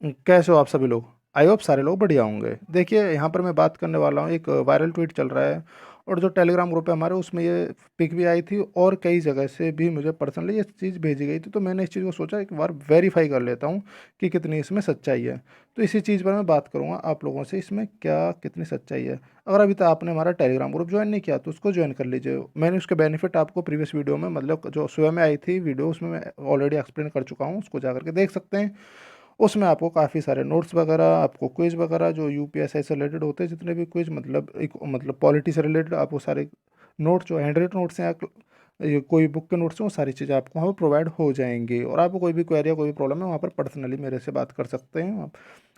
कैसे हो आप सभी लोग? आई होप सारे लोग बढ़िया होंगे। देखिए, यहाँ पर मैं बात करने वाला हूँ, एक वायरल ट्वीट चल रहा है और जो टेलीग्राम ग्रुप है हमारे, उसमें ये पिक भी आई थी और कई जगह से भी मुझे पर्सनली ये चीज़ भेजी गई थी। तो मैंने इस चीज़ को सोचा एक बार वेरीफाई कर लेता हूँ कि कितनी इसमें सच्चाई है। तो इसी चीज़ पर मैं बात करूँगा आप लोगों से, इसमें क्या कितनी सच्चाई है। अगर अभी तक आपने हमारा टेलीग्राम ग्रुप ज्वाइन नहीं किया तो उसको ज्वाइन कर लीजिए। मैंने उसके बेनिफिट आपको प्रीवियस वीडियो में, मतलब जो सुबह में आई थी वीडियो, उसमें मैं ऑलरेडी एक्सप्लेन कर चुका हूँ, उसको जा करके देख सकते हैं। उसमें आपको काफ़ी सारे नोट्स वगैरह, आपको क्विज वगैरह जो यूपीएससी से रिलेटेड होते हैं, जितने भी क्विज, मतलब एक मतलब पॉलिटी से रिलेटेड, आपको सारे नोट्स जो हैंड रेट नोट्स हैं ये कोई बुक के नोट्स हैं, वो सारी चीज़ें आपको वहाँ पर प्रोवाइड हो जाएंगी। और आपको कोई भी क्वेरी या कोई भी प्रॉब्लम है, वहाँ पर पर्सनली मेरे से बात कर सकते हैं आप।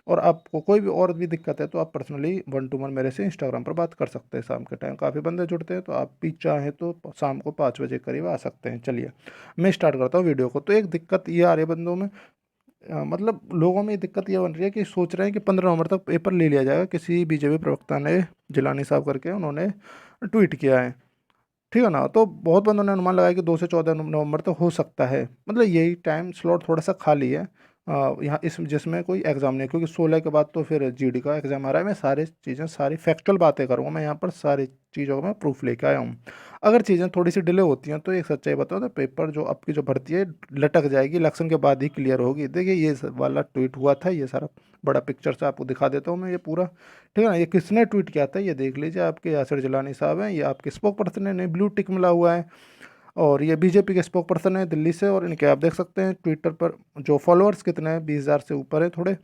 और आपको कोई भी और भी दिक्कत है तो आप पर्सनली 1 to 1 मेरे से इंस्टाग्राम पर बात कर सकते हैं। शाम के टाइम काफ़ी बंदे जुड़ते हैं, तो आप भी चाहें तो शाम को 5 बजे करीब आ सकते हैं। चलिए मैं स्टार्ट करता हूँ वीडियो को। तो एक दिक्कत ये आ रही है बंदों में, मतलब लोगों में ये दिक्कत ये बन रही है कि सोच रहे हैं कि 15 नवंबर तक पेपर ले लिया जाएगा। किसी बीजेपी प्रवक्ता ने, जिलानी साहब करके, उन्होंने ट्वीट किया है, ठीक है ना। तो बहुत बंदों ने अनुमान लगाया कि 2 से 14 नवंबर तक हो सकता है, मतलब यही टाइम स्लॉट थोड़ा सा खाली है यहाँ इस जिसमें कोई एग्ज़ाम नहीं है, क्योंकि 16 के बाद तो फिर जीडी का एग्ज़ाम आ रहा है। मैं सारी चीज़ें, सारी फैक्चुअल बातें करूँगा, मैं यहाँ पर सारी चीज़ों का मैं प्रूफ लेके आया हूँ। अगर चीज़ें थोड़ी सी डिले होती हैं तो एक सच्चाई बताओ, तो पेपर जो आपकी जो भर्ती है लटक जाएगी, इलेक्शन के बाद ही क्लियर होगी। देखिए ये वाला ट्वीट हुआ था, ये सारा बड़ा पिक्चर से आपको दिखा देता हूँ मैं ये पूरा, ठीक है ना। ये किसने ट्वीट किया था ये देख लीजिए, आपके यासिर जिलानी साहब हैं, ये आपके स्पोक पर्सन है, नहीं ब्लू टिक मिला हुआ है। और ये बीजेपी के स्पोक पर्सन है दिल्ली से, और इनके आप देख सकते हैं ट्विटर पर जो फॉलोअर्स कितने हैं, 20,000 से ऊपर है थोड़े।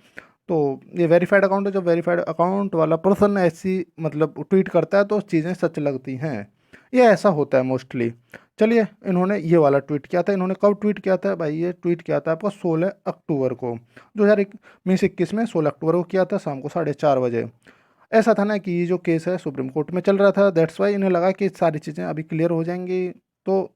तो ये वेरीफाइड अकाउंट है। जब वेरीफाइड अकाउंट वाला पर्सन ऐसी मतलब ट्वीट करता है तो चीज़ें सच लगती हैं, ये ऐसा होता है मोस्टली। चलिए, इन्होंने ये वाला ट्वीट किया था। इन्होंने कब ट्वीट किया था भाई? ये ट्वीट किया था आपका 16 अक्टूबर को, 2021 में 16 अक्टूबर को किया था, शाम को 4:30 बजे। ऐसा था ना कि ये जो केस है सुप्रीम कोर्ट में चल रहा था, दैट्स वाई इन्हें लगा कि सारी चीज़ें अभी क्लियर हो जाएंगी। तो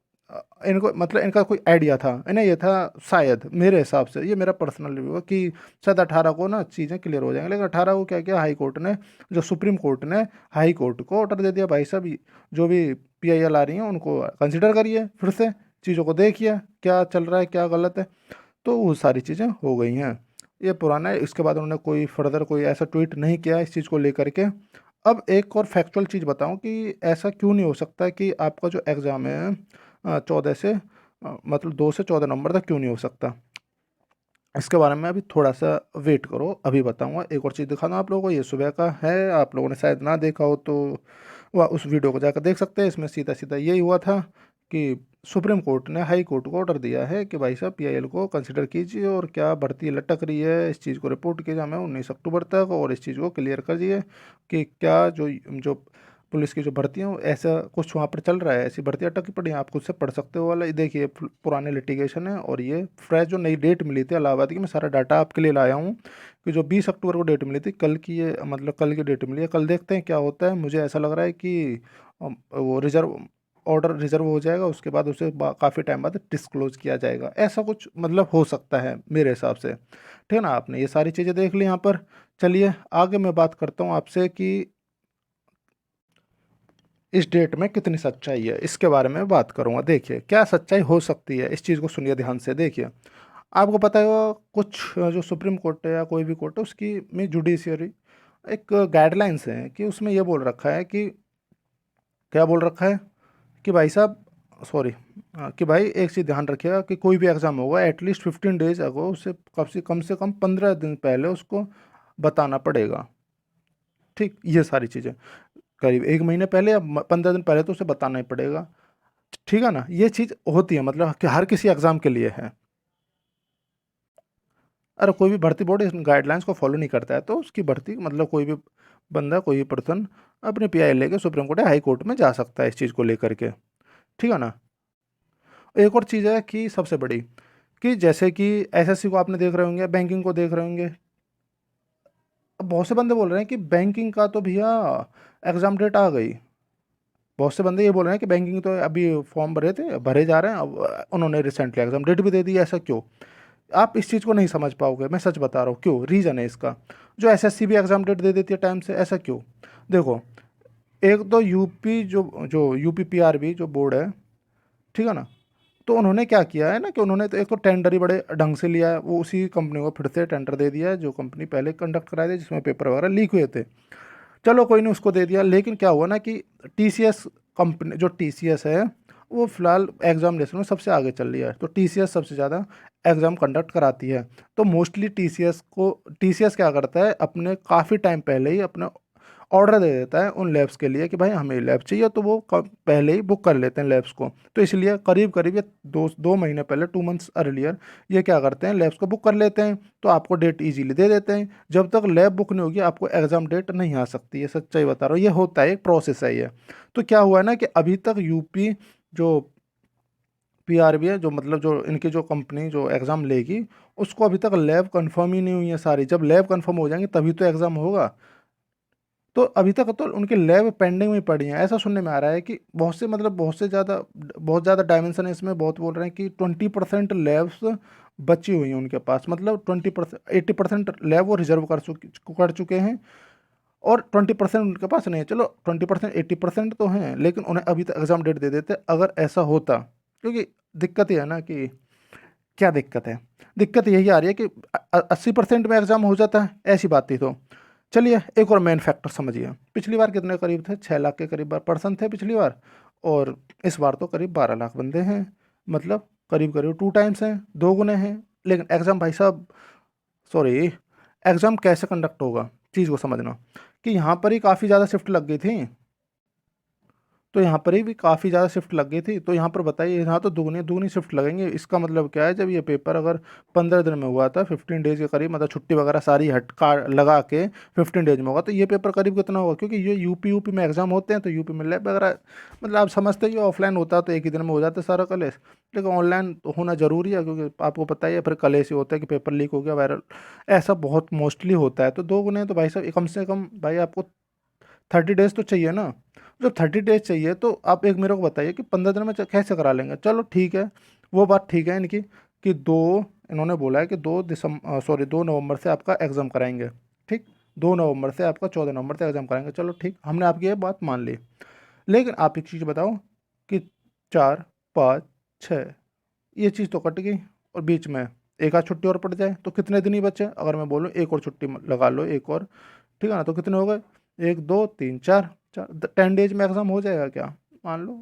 इनको मतलब इनका कोई आइडिया था, इन्हें ये था, शायद मेरे हिसाब से, ये मेरा पर्सनल रिव्यू है, कि शायद 18 को ना चीज़ें क्लियर हो जाएंगी। लेकिन 18 को क्या किया हाई कोर्ट ने, जो सुप्रीम कोर्ट ने हाई कोर्ट को ऑर्डर दे दिया, भाई साहब जो भी पीआईएल आ रही हैं उनको कंसिडर करिए, फिर से चीज़ों को देखिए क्या चल रहा है क्या गलत है। तो वो सारी चीज़ें हो गई हैं। ये पुराना है। इसके बाद उन्होंने कोई फर्दर कोई ऐसा ट्वीट नहीं किया इस चीज़ को लेकर के। अब एक और फैक्चुअल चीज़ बताऊं कि ऐसा क्यों नहीं हो सकता कि आपका जो एग्ज़ाम है 14 से मतलब 2 से 14 नवंबर तक क्यों नहीं हो सकता। इसके बारे में अभी थोड़ा सा वेट करो, अभी बताऊंगा। एक और चीज़ दिखाना आप लोगों को, ये सुबह का है, आप लोगों ने शायद ना देखा हो तो वह उस वीडियो को जाकर देख सकते हैं। इसमें सीधा सीधा यही हुआ था कि सुप्रीम कोर्ट ने हाई कोर्ट को ऑर्डर दिया है कि भाई साहब पीआईएल को कंसिडर कीजिए, और क्या भर्ती लटक रही है इस चीज़ को रिपोर्ट कीजिए हमें 19 अक्टूबर तक, और इस चीज़ को क्लियर कर दिए कि क्या जो जो पुलिस की जो भर्तियाँ, ऐसा कुछ वहाँ पर चल रहा है, ऐसी भर्तियाँ अटकी पड़ी हैं। आप खुद से पढ़ सकते हो वाला, ये देखिए पुराने लिटिगेशन है। और ये फ्रेश जो नई डेट मिली थी इलाहाबाद की, मैं सारा डाटा आपके लिए लाया हूँ कि जो 20 अक्टूबर को डेट मिली थी, कल की, ये मतलब कल की डेट मिली है। कल देखते हैं क्या होता है। मुझे ऐसा लग रहा है कि वो रिजर्व ऑर्डर रिजर्व हो जाएगा, उसके बाद उसे काफ़ी टाइम बाद डिस्क्लोज किया जाएगा, ऐसा कुछ मतलब हो सकता है मेरे हिसाब से, ठीक है ना। आपने ये सारी चीज़ें देख ली यहाँ पर। चलिए आगे मैं बात करता हूँ आपसे कि इस डेट में कितनी सच्चाई है, इसके बारे में बात करूंगा। देखिए क्या सच्चाई हो सकती है, इस चीज़ को सुनिए ध्यान से। देखिए, आपको पता है कुछ जो सुप्रीम कोर्ट है या कोई भी कोर्ट है, उसकी में जुडिशियरी एक गाइडलाइंस है कि उसमें ये बोल रखा है कि, क्या बोल रखा है कि भाई साहब, सॉरी, कि भाई एक चीज़ ध्यान रखिएगा कि कोई भी एग्ज़ाम होगा एटलीस्ट 15 डेज अगो, उससे कम से कम 15 दिन पहले उसको बताना पड़ेगा। ठीक, ये सारी चीज़ें करीब 1 महीने पहले या 15 दिन पहले तो उसे बताना ही पड़ेगा, ठीक है ना। ये चीज़ होती है, मतलब कि हर किसी एग्ज़ाम के लिए है। अरे कोई भी भर्ती बोर्ड इन गाइडलाइंस को फॉलो नहीं करता है तो उसकी भर्ती, मतलब कोई भी बंदा, कोई भी पर्सन अपने पीआई लेके सुप्रीम कोर्ट या हाई कोर्ट में जा सकता है इस चीज़ को लेकर के, ठीक है ना। एक और चीज़ है कि सबसे बड़ी, कि जैसे कि एसएससी को आपने देख रहे होंगे, बैंकिंग को देख रहे होंगे। अब बहुत से बंदे बोल रहे हैं कि बैंकिंग का तो भैया एग्ज़ाम डेट आ गई। बहुत से बंदे ये बोल रहे हैं कि बैंकिंग तो अभी फॉर्म भरे थे, भरे जा रहे हैं, अब उन्होंने रिसेंटली एग्ज़ाम डेट भी दे दी, ऐसा क्यों? आप इस चीज़ को नहीं समझ पाओगे, मैं सच बता रहा हूँ क्यों रीज़न है इसका। जो एसएससी भी एग्ज़ाम डेट दे देती है टाइम से, ऐसा क्यों? देखो, एक तो यूपी जो जो यूपी पीआरबी जो बोर्ड है, ठीक है ना, तो उन्होंने क्या किया है ना कि उन्होंने तो एक तो टेंडर ही बड़े ढंग से लिया है, वो उसी कंपनी को फिर से टेंडर दे दिया है जो कंपनी पहले कंडक्ट कराए थे जिसमें पेपर वगैरह लीक हुए थे। चलो कोई नहीं, उसको दे दिया। लेकिन क्या हुआ ना कि टीसीएस कंपनी, जो टीसीएस है, वो फिलहाल एग्जामिनेशन में सबसे आगे चल रही है, तो टीसीएस सबसे ज़्यादा एग्ज़ाम कंडक्ट कराती है। तो मोस्टली टीसीएस क्या करता है, अपने काफ़ी टाइम पहले ही अपना ऑर्डर दे देता है उन लैब्स के लिए कि भाई हमें लैब चाहिए, तो वो पहले ही बुक कर लेते हैं लैब्स को। तो इसलिए करीब करीब ये 2 महीने पहले, 2 मंथ्स अर्लियर, ये क्या करते हैं, लैब्स को बुक कर लेते हैं, तो आपको डेट इजीली दे देते हैं। जब तक लैब बुक नहीं होगी आपको एग्ज़ाम डेट नहीं आ सकती, ये सच्चाई बता रहा हूँ, ये होता है, एक प्रोसेस है ये। तो क्या हुआ है ना कि अभी तक यूपी जो पीआरबी है, जो मतलब जो इनकी जो कंपनी जो एग्ज़ाम लेगी, उसको अभी तक लैब कंफर्म ही नहीं हुई है सारी। जब लैब कंफर्म हो जाएंगी तभी तो एग्ज़ाम होगा। तो अभी तक तो उनके लैब पेंडिंग में पड़ी हैं। ऐसा सुनने में आ रहा है कि बहुत ज़्यादा डायमेंशन है इसमें, बहुत बोल रहे हैं कि 20% लैब्स बची हुई हैं उनके पास, मतलब 20%, 80% लैब वो रिजर्व कर चुके हैं, और 20% उनके पास नहीं है। चलो 20%, 80% तो हैं, लेकिन उन्हें अभी तक एग्ज़ाम डेट दे देते अगर ऐसा होता। क्योंकि दिक्कत ये है ना कि, क्या दिक्कत है, दिक्कत यही आ रही है कि 80% में एग्ज़ाम हो जाता है, ऐसी बात थी। तो चलिए एक और मेन फैक्टर समझिए, पिछली बार कितने करीब थे, 6 लाख के करीब पर्सन थे पिछली बार, और इस बार तो करीब 12 लाख बंदे हैं, मतलब करीब करीब 2 टाइम्स हैं, 2 गुने हैं। लेकिन एग्ज़ाम भाई साहब, सॉरी, एग्ज़ाम कैसे कंडक्ट होगा, चीज़ को समझना, कि यहाँ पर ही काफ़ी ज़्यादा शिफ्ट लग गई थी। तो यहाँ पर ही भी काफ़ी ज़्यादा शिफ्ट लग गई थी, तो यहाँ पर बताइए, यहाँ तो दुगनी दुगनी शिफ्ट लगेंगे। इसका मतलब क्या है, जब ये पेपर अगर 15 दिन में हुआ था, 15 डेज के करीब, मतलब छुट्टी वगैरह सारी हट का लगा के 15 डेज में होगा, तो ये पेपर करीब कितना होगा, क्योंकि ये यूपी में एग्जाम होते हैं, तो यूपी में लैब वगैरह, मतलब आप समझते ही, ऑफलाइन होता तो एक ही दिन में हो जाता सारा कॉलेज, लेकिन ऑनलाइन होना ज़रूरी है, क्योंकि आपको पता ही है फिर कल ऐसे होता है कि पेपर लीक हो गया, वायरल, ऐसा बहुत मोस्टली होता है। तो 2 गुने तो भाई साहब कम से कम भाई आपको 30 डेज तो चाहिए ना। जब 30 डेज चाहिए तो आप एक मेरे को बताइए कि 15 दिन में कैसे करा लेंगे। चलो ठीक है, वो बात ठीक है इनकी, कि इन्होंने बोला है कि 2 नवंबर से आपका एग्ज़ाम कराएंगे। ठीक, 2 नवंबर से आपका 14 नवंबर तक एग्ज़ाम कराएंगे। चलो ठीक, हमने आपकी ये बात मान ली। लेकिन आप एक चीज़ बताओ कि 4, 5, 6, ये चीज़ तो कट गई, और बीच में एक आध छुट्टी और पड़ जाए तो कितने दिन ही बचे। अगर मैं बोलूँ एक और छुट्टी लगा लो, एक और, ठीक है ना, तो कितने हो गए, 1, 2, 3, 4, 10 डेज में एग्ज़ाम हो जाएगा क्या, मान लो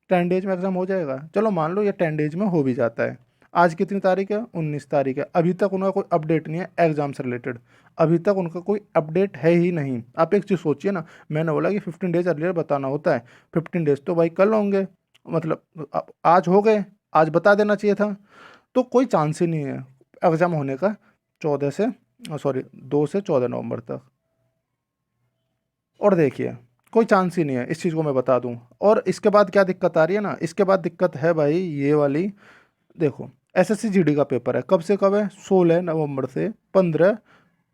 10 डेज में एग्ज़ाम हो जाएगा। चलो मान लो ये 10 डेज में हो भी जाता है। आज कितनी तारीख है, 19 तारीख है, अभी तक उनका कोई अपडेट नहीं है एग्ज़ाम से रिलेटेड, अभी तक उनका कोई अपडेट है ही नहीं। आप एक चीज़ सोचिए ना, मैंने बोला कि 15 डेज अर्लियर बताना होता है, 15 डेज तो भाई कल होंगे, मतलब आज हो गए, आज बता देना चाहिए था। तो कोई चांस ही नहीं है एग्ज़ाम होने का 2 से 14 नवंबर तक। और देखिए, कोई चांस ही नहीं है, इस चीज़ को मैं बता दूं। और इसके बाद क्या दिक्कत आ रही है ना, इसके बाद दिक्कत है भाई ये वाली। देखो, एसएससी जीडी का पेपर है, कब से कब है, 16 नवंबर से 15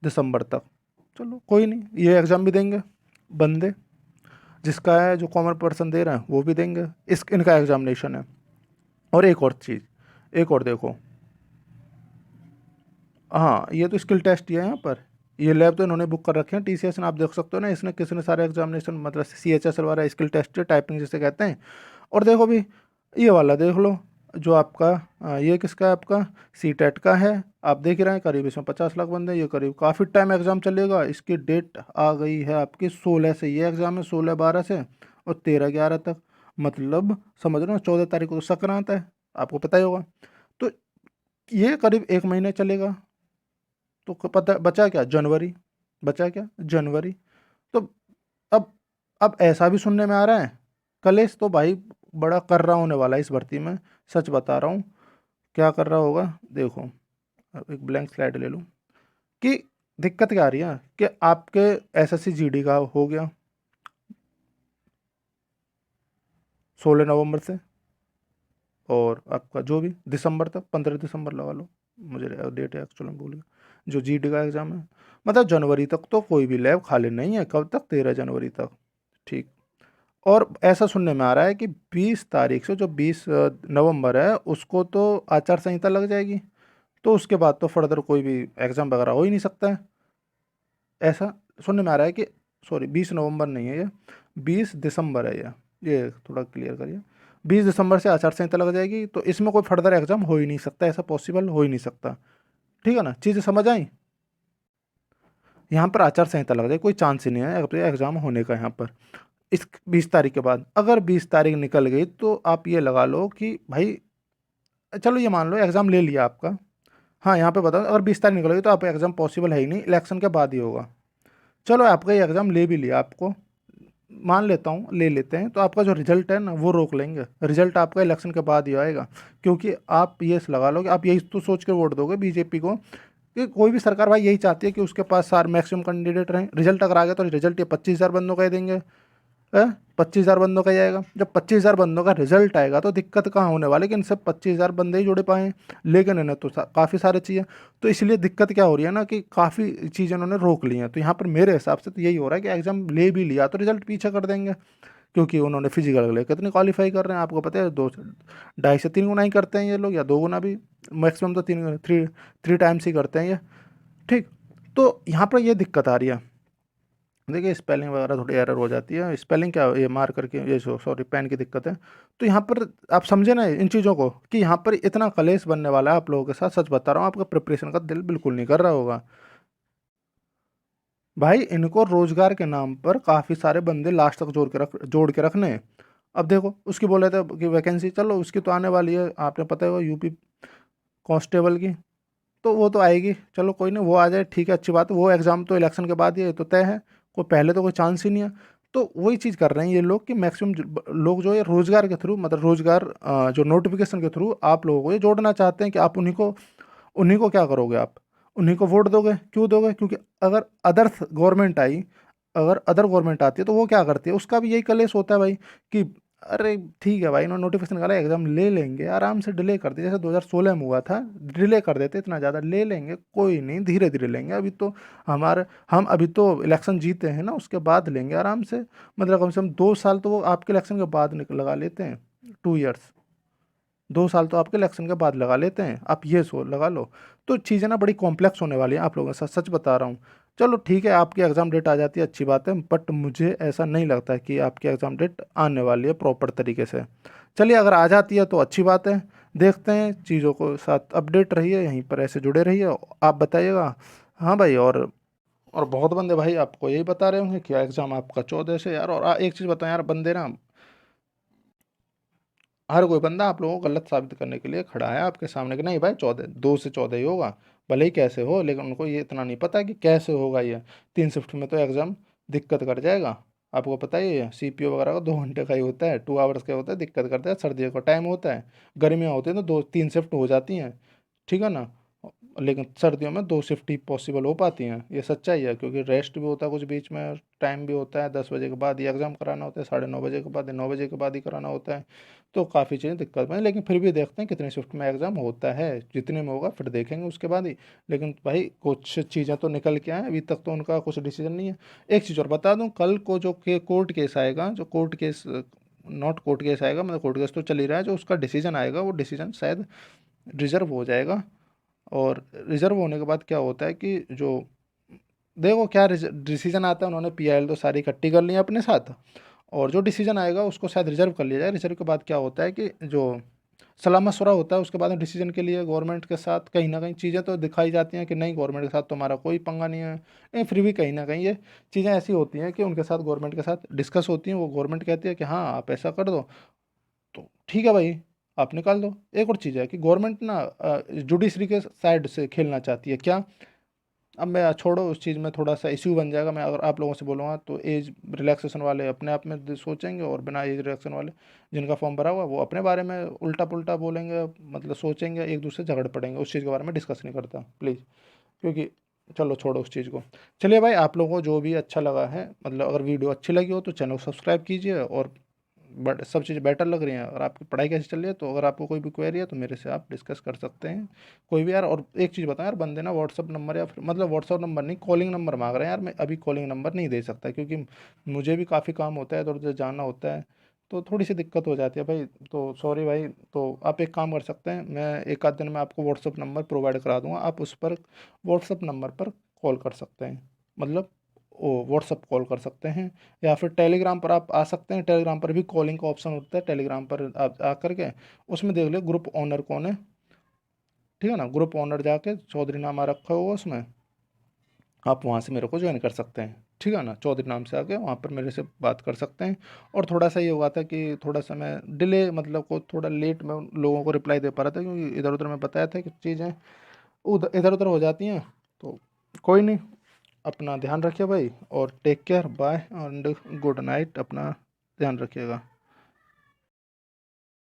दिसंबर तक। चलो कोई नहीं, ये एग्ज़ाम भी देंगे बंदे, जिसका है जो कॉमन पर्सन दे रहे हैं वो भी देंगे, इनका एग्जामिनेशन है। और एक और चीज़, एक और देखो, हाँ ये तो स्किल टेस्ट ही है यहाँ पर, ये लैब तो इन्होंने बुक कर रखे हैं टीसीएस ने, आप देख सकते हो ना, इसने किसने सारे एग्जामिनेशन, मतलब सीएचएसएल वाला स्किल टेस्ट, टाइपिंग जिसे कहते हैं। और देखो भी, ये वाला देख लो, जो आपका ये किसका है, आपका सी टेट का है। आप देख ही रहे हैं करीब इसमें 50 लाख बंदे, ये करीब काफ़ी टाइम एग्ज़ाम चलेगा। इसकी डेट आ गई है आपकी 16 से, ये एग्ज़ाम है 16/12 से, और 13/11 तक, मतलब समझ रहे हो, 14 तारीख को तो संक्रांत है, आपको पता ही होगा। तो ये करीब 1 महीने चलेगा। तो पता बचा क्या, जनवरी, बचा क्या, जनवरी। तो अब अब ऐसा भी सुनने में आ रहा है, कलेश तो भाई बड़ा कर रहा होने वाला है इस भर्ती में, सच बता रहा हूँ। क्या कर रहा होगा, देखो, अब एक ब्लैंक स्लाइड ले लूँ, कि दिक्कत क्या आ रही है कि आपके एसएससी जीडी का हो गया 16 नवंबर से, और आपका जो भी दिसंबर तक, 15 दिसंबर लगा लो, मुझे डेट एक्चुअली भूल गया, जो जीडी का एग्ज़ाम है, मतलब जनवरी तक तो कोई भी लैब खाली नहीं है। कब तक, 13 जनवरी तक। ठीक, और ऐसा सुनने में आ रहा है कि 20 तारीख से, जो 20 नवंबर है, उसको तो आचार संहिता लग जाएगी, तो उसके बाद तो फर्दर कोई भी एग्ज़ाम वगैरह हो ही नहीं सकता है। ऐसा सुनने में आ रहा है कि, सॉरी 20 नवंबर नहीं है ये, 20 दिसंबर है ये थोड़ा क्लियर करिए, 20 दिसंबर से आचार संहिता लग जाएगी, तो इसमें कोई फर्दर एग्जाम हो ही नहीं सकता, ऐसा पॉसिबल हो ही नहीं सकता। ठीक है ना, चीज़ें समझ आई। यहाँ पर आचार संहिता लग जाए, कोई चांस ही नहीं है एग्जाम होने का यहाँ पर। इस 20 तारीख के बाद अगर 20 तारीख निकल गई तो आप ये लगा लो कि भाई, चलो ये मान लो एग्ज़ाम ले लिया आपका। हाँ, यहाँ पे बताओ, अगर 20 तारीख निकल गई तो आप एग्ज़ाम पॉसिबल है ही नहीं, इलेक्शन के बाद ही होगा। चलो आपका ये एग्ज़ाम ले भी लिया, आपको मान लेता हूँ ले लेते हैं, तो आपका जो रिजल्ट है ना वो रोक लेंगे, रिजल्ट आपका इलेक्शन के बाद ही आएगा। क्योंकि आप ये लगा लो कि आप यही तो सोच के वोट दोगे बीजेपी को, कि कोई भी सरकार भाई यही चाहती है कि उसके पास सारे मैक्सिमम कैंडिडेट रहें। रिजल्ट अगर आ गया तो रिजल्ट ये 25,000 बंदों का ही देंगे। 25,000 बंदों का ही आएगा। जब 25,000 बंदों का रिजल्ट आएगा तो दिक्कत कहाँ होने वाली, कि इन सब 25,000 बंदे ही जुड़े पाए हैं, लेकिन इन्हें तो काफ़ी सारे चाहिए। तो इसलिए दिक्कत क्या हो रही है ना, कि काफ़ी चीज़ें उन्होंने रोक ली हैं। तो यहाँ पर मेरे हिसाब से तो यही हो रहा है कि एग्जाम ले भी लिया तो रिजल्ट पीछे कर देंगे। क्योंकि उन्होंने फिजिकल के लिए कितने क्वालिफाई कर रहे हैं आपको पता है, 2 2.5 से 3 गुना ही करते हैं ये लोग, या 2 गुना भी, मैक्सिमम तो 3 टाइम्स ही करते हैं ये। ठीक, तो यहाँ पर ये दिक्कत आ रही है। देखिए स्पेलिंग वगैरह थोड़ी एरर हो जाती है, स्पेलिंग क्या, ये मार करके, ये सॉरी पेन की दिक्कत है। तो यहाँ पर आप समझे ना इन चीज़ों को, कि यहाँ पर इतना कलेश बनने वाला है आप लोगों के साथ, सच बता रहा हूँ, आपका प्रिपरेशन का दिल बिल्कुल नहीं कर रहा होगा। भाई इनको रोजगार के नाम पर काफ़ी सारे बंदे लास्ट तक जोड़ के रखने हैं। अब देखो उसकी बोल रहे थे कि वैकेंसी, चलो उसकी तो आने वाली है, आपने पता है वो यूपी कांस्टेबल की, तो वो तो आएगी, चलो कोई नहीं, वो आ जाए, ठीक है, अच्छी बात है। वो एग्ज़ाम तो इलेक्शन के बाद ही है, तो तय है, कोई पहले तो कोई चांस ही नहीं है। तो वही चीज़ कर रहे हैं ये लोग, कि मैक्सिमम लोग जो है रोजगार के थ्रू, मतलब रोजगार जो नोटिफिकेशन के थ्रू आप लोगों को ये जोड़ना चाहते हैं, कि आप उन्हीं को क्या करोगे, आप उन्हीं को वोट दोगे। क्यों दोगे? क्योंकि अगर अगर अदर गवर्नमेंट आती है तो वो क्या करती है, उसका भी यही कलेश होता है भाई, कि अरे ठीक है भाई, इन्होंने नोटिफिकेशन निकाला, एग्जाम ले लेंगे आराम से, डिले कर दिया, जैसे 2016 में हुआ था, डिले कर देते, इतना ज़्यादा ले लेंगे, कोई नहीं, धीरे धीरे लेंगे, अभी तो हम अभी तो इलेक्शन जीते हैं ना, उसके बाद लेंगे आराम से। मतलब कम से कम 2 साल तो वो आपके इलेक्शन के बाद लगा लेते हैं, 2 ईयर्स, 2 साल तो आपके इलेक्शन के बाद लगा लेते हैं, आप ये सो लगा लो। तो चीज़ें ना बड़ी कॉम्प्लेक्स होने वाली हैं आप लोगों के साथ, सच बता रहा हूँ। चलो ठीक है, आपकी एग्ज़ाम डेट आ जाती है, अच्छी बात है, बट मुझे ऐसा नहीं लगता है कि आपकी एग्ज़ाम डेट आने वाली है प्रॉपर तरीके से। चलिए अगर आ जाती है तो अच्छी बात है, देखते हैं चीज़ों को, साथ अपडेट रहिए, यहीं पर ऐसे जुड़े रहिए, आप बताइएगा। हाँ भाई, और बहुत बंदे भाई आपको यही बता रहे होंगे कि एग्ज़ाम आपका 14 से यार, और एक चीज़ बताएं यार, बंदे ना, हर कोई बंदा आप लोगों को गलत साबित करने के लिए खड़ा है आपके सामने, कि नहीं भाई 2 से 14 ही होगा, भले ही कैसे हो, लेकिन उनको ये इतना नहीं पता कि कैसे होगा ये। 3 शिफ्ट में तो एग्ज़ाम दिक्कत कर जाएगा। आपको पता ही है सीपीओ वगैरह का 2 घंटे का ही होता है, 2 आवर्स का होता है, दिक्कत करता है। सर्दियों का टाइम होता है, गर्मियाँ होती हैं तो 2 3 शिफ्ट हो जाती हैं, ठीक है ना। लेकिन सर्दियों में 2 शिफ्ट ही पॉसिबल हो पाती हैं, ये सच्चाई है, क्योंकि रेस्ट भी होता है कुछ बीच में, टाइम भी होता है, 10 बजे के बाद ही एग्ज़ाम कराना होता है, 9:30 बजे के बाद, 9 बजे के बाद ही कराना होता है। तो काफ़ी चीज़ें दिक्कत में, लेकिन फिर भी देखते हैं कितने शिफ्ट में एग्ज़ाम होता है, जितने में होगा फिर देखेंगे उसके बाद ही। लेकिन भाई कुछ चीज़ें तो निकल के आए, अभी तक तो उनका कुछ डिसीजन नहीं है। एक चीज़ और बता दूं, कल को जो कोर्ट केस आएगा, जो court case, not court case आएगा, मतलब कोर्ट केस तो चल ही रहा है, जो उसका डिसीजन आएगा वो डिसीजन शायद रिजर्व हो जाएगा। और रिजर्व होने के बाद क्या होता है कि जो, देखो क्या डिसीजन आता है, उन्होंने पीआईएल तो सारी इकट्ठी कर ली है अपने साथ, और जो डिसीजन आएगा उसको शायद रिजर्व कर लिया जाए। रिजर्व के बाद क्या होता है कि जो सलाह मशवरा होता है उसके बाद में डिसीजन के लिए गवर्नमेंट के साथ कहीं ना कहीं चीज़ें तो दिखाई जाती हैं कि नहीं, गवर्नमेंट के साथ तो हमारा कोई पंगा नहीं है, लेकिन फिर भी कहीं ना कहीं ये चीज़ें ऐसी होती हैं कि उनके साथ, गवर्नमेंट के साथ डिस्कस होती हैं, वो गवर्नमेंट कहती है कि हाँ आप ऐसा कर दो, तो ठीक है भाई, आप निकाल दो। एक और चीज़ है कि गवर्नमेंट ना जुडिशरी के साइड से खेलना चाहती है क्या। अब मैं छोड़ो उस चीज़ में, थोड़ा सा इश्यू बन जाएगा, मैं अगर आप लोगों से बोलूँगा तो एज रिलैक्सेशन वाले अपने आप में सोचेंगे, और बिना एज रिलैक्सेशन वाले जिनका फॉर्म भरा हुआ वो अपने बारे में उल्टा पुल्टा बोलेंगे, मतलब सोचेंगे, एक दूसरे से झगड़ पड़ेंगे, उस चीज़ के बारे में डिस्कस नहीं करता प्लीज़। क्योंकि चलो छोड़ो उस चीज़ को। चलिए भाई, आप लोगों को जो भी अच्छा लगा है, मतलब अगर वीडियो अच्छी लगी हो तो चैनल को सब्सक्राइब कीजिए, और बट सब चीज़ बेटर लग रही हैं, और आपकी पढ़ाई कैसी चल रही है, तो अगर आपको कोई भी क्वेरी है तो मेरे से आप डिस्कस कर सकते हैं, कोई भी यार। और एक चीज़ बताएं यार, बंदे ना व्हाट्सअप नंबर, या फिर मतलब व्हाट्सअप नंबर नहीं, कॉलिंग नंबर मांग रहे हैं यार, मैं अभी कॉलिंग नंबर नहीं दे सकता, क्योंकि मुझे भी काफ़ी काम होता है, इधर उधर जाना होता है, तो थोड़ी सी दिक्कत हो जाती है भाई, तो सॉरी भाई। तो आप एक काम कर सकते हैं, मैं एक आध दिन में आपको व्हाट्सअप नंबर प्रोवाइड करा दूंगा, आप उस पर व्हाट्सअप नंबर पर कॉल कर सकते हैं, मतलब व्हाट्सअप कॉल कर सकते हैं, या फिर टेलीग्राम पर आप आ सकते हैं। टेलीग्राम पर भी कॉलिंग का ऑप्शन होता है, टेलीग्राम पर आप आ करके उसमें देख लो ग्रुप ओनर कौन है, ठीक है ना। ग्रुप ओनर जाके चौधरी नामा रखा हुआ उसमें, आप वहाँ से मेरे को ज्वाइन कर सकते हैं, ठीक है ना। चौधरी नाम से आके वहाँ पर मेरे से बात कर सकते हैं। और थोड़ा सा ये हुआ था कि थोड़ा सा मैं डिले, मतलब को थोड़ा लेट में उन लोगों को रिप्लाई दे पा रहा था, क्योंकि इधर उधर मैं बताया था कि चीज़ें उधर इधर उधर हो जाती हैं। तो कोई नहीं, अपना ध्यान रखिए भाई, और take care, bye and good night, अपना ध्यान रखिएगा।